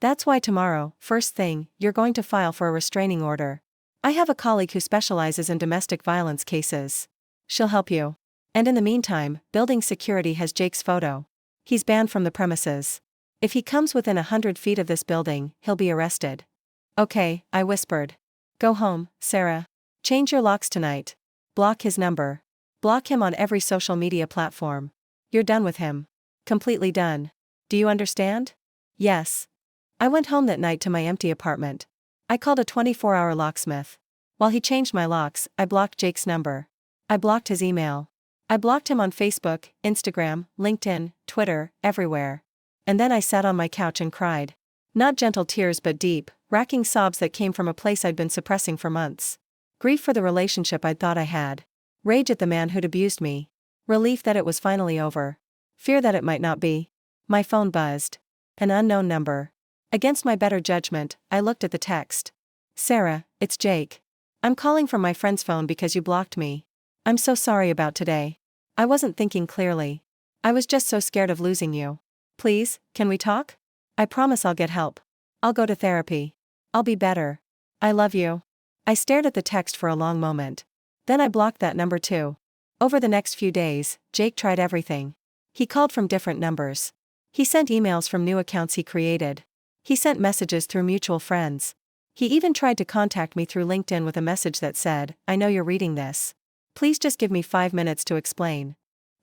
That's why tomorrow, first thing, you're going to file for a restraining order. I have a colleague who specializes in domestic violence cases. She'll help you. And in the meantime, building security has Jake's photo. He's banned from the premises. If he comes within 100 feet of this building, he'll be arrested. Okay, I whispered. Go home, Sarah. Change your locks tonight. Block his number. Block him on every social media platform. You're done with him. Completely done. Do you understand? Yes. I went home that night to my empty apartment. I called a 24-hour locksmith. While he changed my locks, I blocked Jake's number. I blocked his email. I blocked him on Facebook, Instagram, LinkedIn, Twitter, everywhere. And then I sat on my couch and cried. Not gentle tears but deep, racking sobs that came from a place I'd been suppressing for months. Grief for the relationship I'd thought I had. Rage at the man who'd abused me. Relief that it was finally over. Fear that it might not be. My phone buzzed. An unknown number. Against my better judgment, I looked at the text. Sarah, it's Jake. I'm calling from my friend's phone because you blocked me. I'm so sorry about today. I wasn't thinking clearly. I was just so scared of losing you. Please, can we talk? I promise I'll get help. I'll go to therapy. I'll be better. I love you. I stared at the text for a long moment. Then I blocked that number too. Over the next few days, Jake tried everything. He called from different numbers. He sent emails from new accounts he created. He sent messages through mutual friends. He even tried to contact me through LinkedIn with a message that said, I know you're reading this. Please just give me 5 minutes to explain.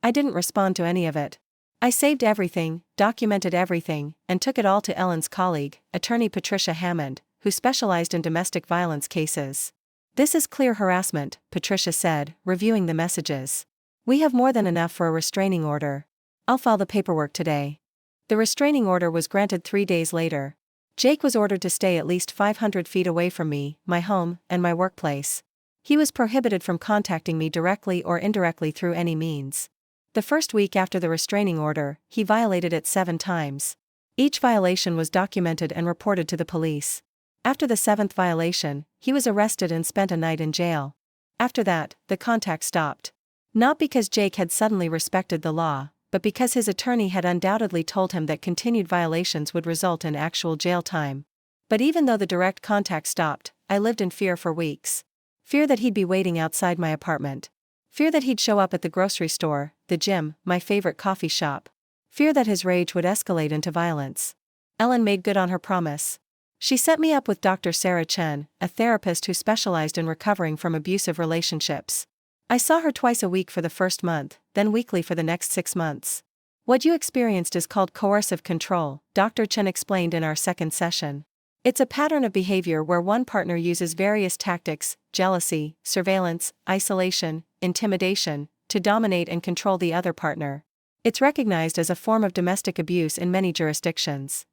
I didn't respond to any of it. I saved everything, documented everything, and took it all to Ellen's colleague, attorney Patricia Hammond, who specialized in domestic violence cases. This is clear harassment, Patricia said, reviewing the messages. We have more than enough for a restraining order. I'll file the paperwork today. The restraining order was granted 3 days later. Jake was ordered to stay at least 500 feet away from me, my home, and my workplace. He was prohibited from contacting me directly or indirectly through any means. The first week after the restraining order, he violated it 7 times. Each violation was documented and reported to the police. After the 7th violation, he was arrested and spent a night in jail. After that, the contact stopped. Not because Jake had suddenly respected the law, but because his attorney had undoubtedly told him that continued violations would result in actual jail time. But even though the direct contact stopped, I lived in fear for weeks. Fear that he'd be waiting outside my apartment. Fear that he'd show up at the grocery store, the gym, my favorite coffee shop. Fear that his rage would escalate into violence. Ellen made good on her promise. She set me up with Dr. Sarah Chen, a therapist who specialized in recovering from abusive relationships. I saw her twice a week for the first month, then weekly for the next 6 months. What you experienced is called coercive control, Dr. Chen explained in our second session. It's a pattern of behavior where one partner uses various tactics, jealousy, surveillance, isolation, intimidation, to dominate and control the other partner. It's recognized as a form of domestic abuse in many jurisdictions.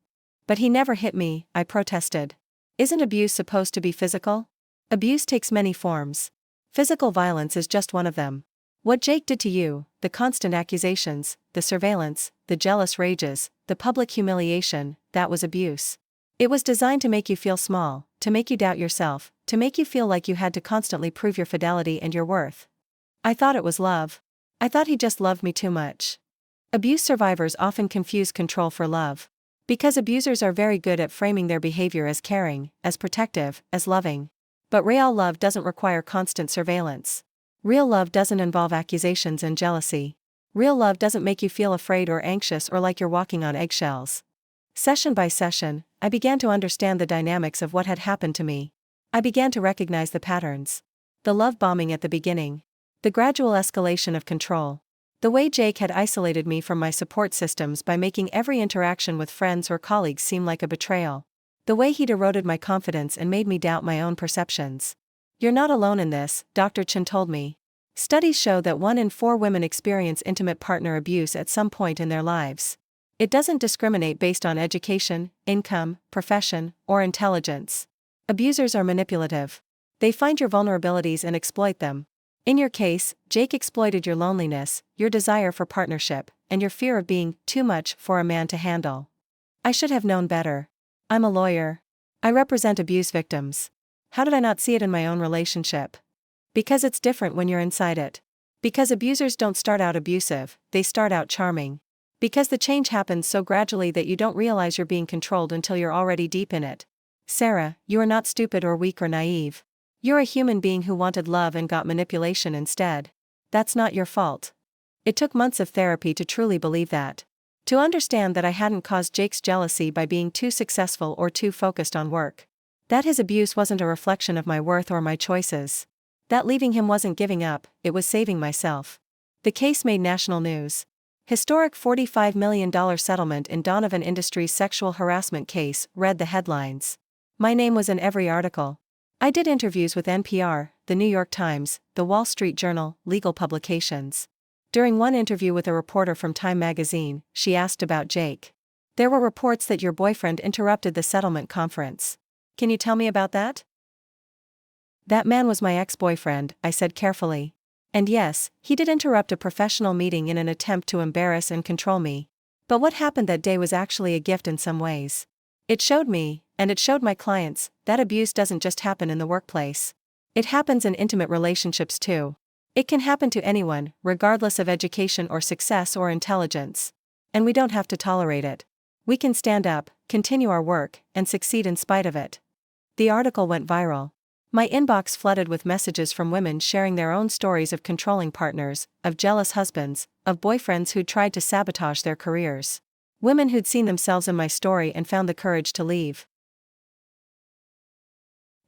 But he never hit me, I protested. Isn't abuse supposed to be physical? Abuse takes many forms. Physical violence is just one of them. What Jake did to you, the constant accusations, the surveillance, the jealous rages, the public humiliation, that was abuse. It was designed to make you feel small, to make you doubt yourself, to make you feel like you had to constantly prove your fidelity and your worth. I thought it was love. I thought he just loved me too much. Abuse survivors often confuse control for love. Because abusers are very good at framing their behavior as caring, as protective, as loving. But real love doesn't require constant surveillance. Real love doesn't involve accusations and jealousy. Real love doesn't make you feel afraid or anxious or like you're walking on eggshells. Session by session, I began to understand the dynamics of what had happened to me. I began to recognize the patterns. The love bombing at the beginning. The gradual escalation of control. The way Jake had isolated me from my support systems by making every interaction with friends or colleagues seem like a betrayal. The way he'd eroded my confidence and made me doubt my own perceptions. You're not alone in this, Dr. Chen told me. Studies show that 1 in 4 women experience intimate partner abuse at some point in their lives. It doesn't discriminate based on education, income, profession, or intelligence. Abusers are manipulative. They find your vulnerabilities and exploit them. In your case, Jake exploited your loneliness, your desire for partnership, and your fear of being too much for a man to handle. I should have known better. I'm a lawyer. I represent abuse victims. How did I not see it in my own relationship? Because it's different when you're inside it. Because abusers don't start out abusive, they start out charming. Because the change happens so gradually that you don't realize you're being controlled until you're already deep in it. Sarah, you are not stupid or weak or naive. You're a human being who wanted love and got manipulation instead. That's not your fault. It took months of therapy to truly believe that. To understand that I hadn't caused Jake's jealousy by being too successful or too focused on work. That his abuse wasn't a reflection of my worth or my choices. That leaving him wasn't giving up, it was saving myself. The case made national news. Historic $45 million settlement in Donovan Industries sexual harassment case, read the headlines. My name was in every article. I did interviews with NPR, The New York Times, The Wall Street Journal, legal publications. During one interview with a reporter from Time magazine, she asked about Jake. There were reports that your boyfriend interrupted the settlement conference. Can you tell me about that? That man was my ex-boyfriend, I said carefully. And yes, he did interrupt a professional meeting in an attempt to embarrass and control me. But what happened that day was actually a gift in some ways. It showed me, and it showed my clients, that abuse doesn't just happen in the workplace. It happens in intimate relationships too. It can happen to anyone, regardless of education or success or intelligence. And we don't have to tolerate it. We can stand up, continue our work, and succeed in spite of it. The article went viral. My inbox flooded with messages from women sharing their own stories of controlling partners, of jealous husbands, of boyfriends who'd tried to sabotage their careers. Women who'd seen themselves in my story and found the courage to leave.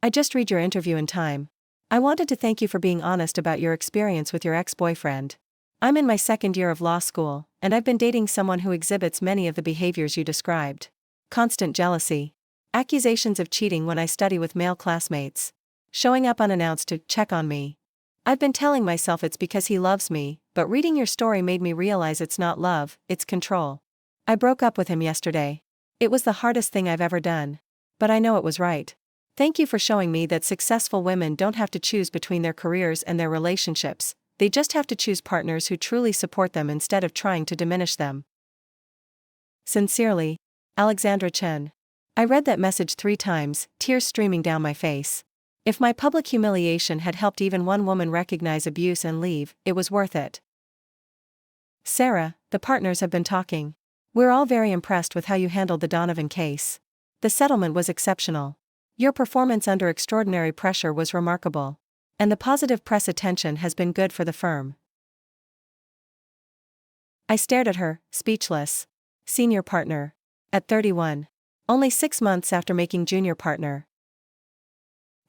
I just read your interview in Time. I wanted to thank you for being honest about your experience with your ex-boyfriend. I'm in my 2nd year of law school, and I've been dating someone who exhibits many of the behaviors you described. Constant jealousy. Accusations of cheating when I study with male classmates. Showing up unannounced to check on me. I've been telling myself it's because he loves me, but reading your story made me realize it's not love, it's control. I broke up with him yesterday. It was the hardest thing I've ever done. But I know it was right. Thank you for showing me that successful women don't have to choose between their careers and their relationships, they just have to choose partners who truly support them instead of trying to diminish them. Sincerely, Alexandra Chen. I read that message 3 times, tears streaming down my face. If my public humiliation had helped even one woman recognize abuse and leave, it was worth it. Sarah, the partners have been talking. We're all very impressed with how you handled the Donovan case. The settlement was exceptional. Your performance under extraordinary pressure was remarkable. And the positive press attention has been good for the firm. I stared at her, speechless. Senior partner. At 31. Only 6 months after making junior partner.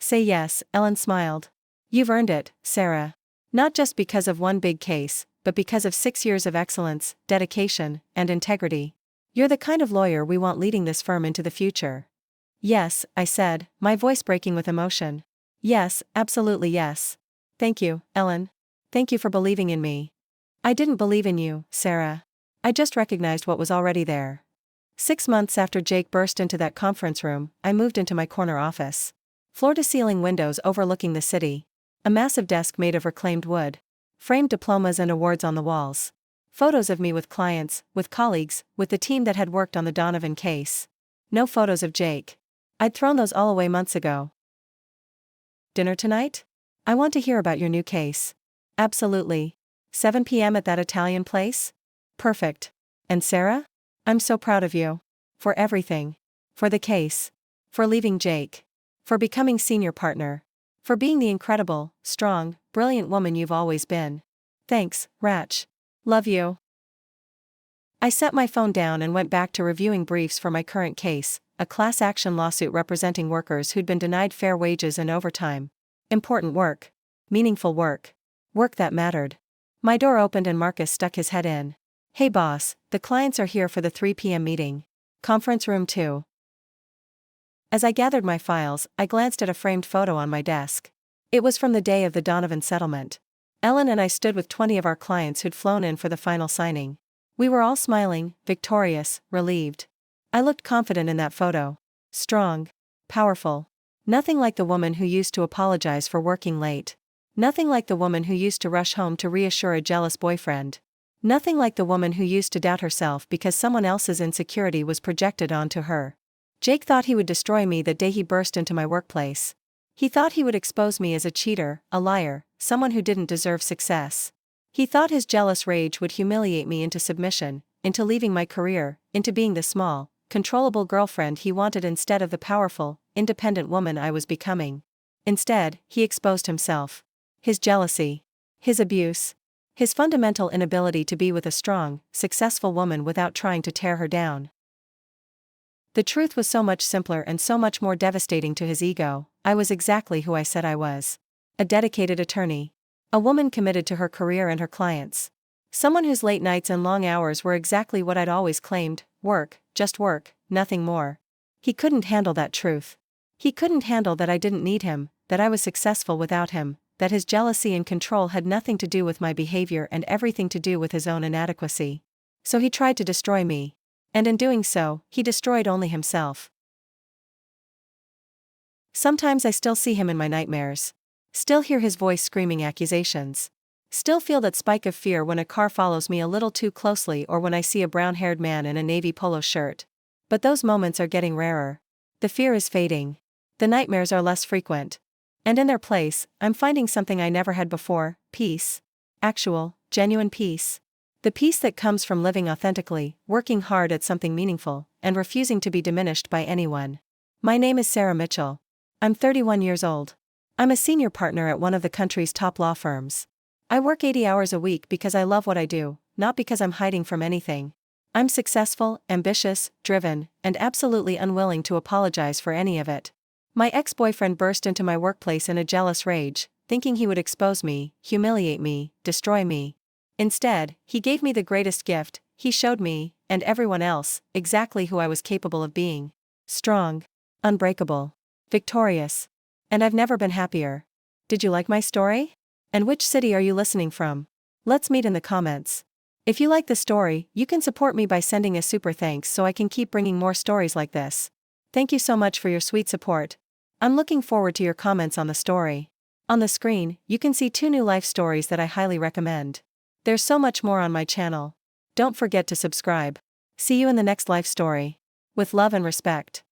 Say yes, Ellen smiled. You've earned it, Sarah. Not just because of one big case, but because of 6 years of excellence, dedication, and integrity. You're the kind of lawyer we want leading this firm into the future. Yes, I said, my voice breaking with emotion. Yes, absolutely yes. Thank you, Ellen. Thank you for believing in me. I didn't believe in you, Sarah. I just recognized what was already there. 6 months after Jake burst into that conference room, I moved into my corner office. Floor-to-ceiling windows overlooking the city. A massive desk made of reclaimed wood. Framed diplomas and awards on the walls. Photos of me with clients, with colleagues, with the team that had worked on the Donovan case. No photos of Jake. I'd thrown those all away months ago. Dinner tonight? I want to hear about your new case. Absolutely. 7 p.m. at that Italian place? Perfect. And Sarah? I'm so proud of you. For everything. For the case. For leaving Jake. For becoming senior partner. For being the incredible, strong, brilliant woman you've always been. Thanks, Rach. Love you. I set my phone down and went back to reviewing briefs for my current case, a class action lawsuit representing workers who'd been denied fair wages and overtime. Important work. Meaningful work. Work that mattered. My door opened and Marcus stuck his head in. Hey boss, the clients are here for the 3 p.m. meeting. Conference room 2. As I gathered my files, I glanced at a framed photo on my desk. It was from the day of the Donovan settlement. Ellen and I stood with 20 of our clients who'd flown in for the final signing. We were all smiling, victorious, relieved. I looked confident in that photo. Strong. Powerful. Nothing like the woman who used to apologize for working late. Nothing like the woman who used to rush home to reassure a jealous boyfriend. Nothing like the woman who used to doubt herself because someone else's insecurity was projected onto her. Jake thought he would destroy me the day he burst into my workplace. He thought he would expose me as a cheater, a liar, someone who didn't deserve success. He thought his jealous rage would humiliate me into submission, into leaving my career, into being the small, controllable girlfriend he wanted instead of the powerful, independent woman I was becoming. Instead, he exposed himself. His jealousy. His abuse. His fundamental inability to be with a strong, successful woman without trying to tear her down. The truth was so much simpler and so much more devastating to his ego. I was exactly who I said I was. A dedicated attorney. A woman committed to her career and her clients. Someone whose late nights and long hours were exactly what I'd always claimed, work, just work, nothing more. He couldn't handle that truth. He couldn't handle that I didn't need him, that I was successful without him, that his jealousy and control had nothing to do with my behavior and everything to do with his own inadequacy. So he tried to destroy me. And in doing so, he destroyed only himself. Sometimes I still see him in my nightmares. Still hear his voice screaming accusations. Still feel that spike of fear when a car follows me a little too closely or when I see a brown-haired man in a navy polo shirt. But those moments are getting rarer. The fear is fading. The nightmares are less frequent. And in their place, I'm finding something I never had before, peace. Actual, genuine peace. The peace that comes from living authentically, working hard at something meaningful, and refusing to be diminished by anyone. My name is Sarah Mitchell. I'm 31 years old. I'm a senior partner at one of the country's top law firms. I work 80 hours a week because I love what I do, not because I'm hiding from anything. I'm successful, ambitious, driven, and absolutely unwilling to apologize for any of it. My ex-boyfriend burst into my workplace in a jealous rage, thinking he would expose me, humiliate me, destroy me. Instead, he gave me the greatest gift. He showed me, and everyone else, exactly who I was capable of being. Strong. Unbreakable. Victorious. And I've never been happier. Did you like my story? And which city are you listening from? Let's meet in the comments. If you like the story, you can support me by sending a super thanks so I can keep bringing more stories like this. Thank you so much for your sweet support. I'm looking forward to your comments on the story. On the screen, you can see 2 new life stories that I highly recommend. There's so much more on my channel. Don't forget to subscribe. See you in the next life story. With love and respect.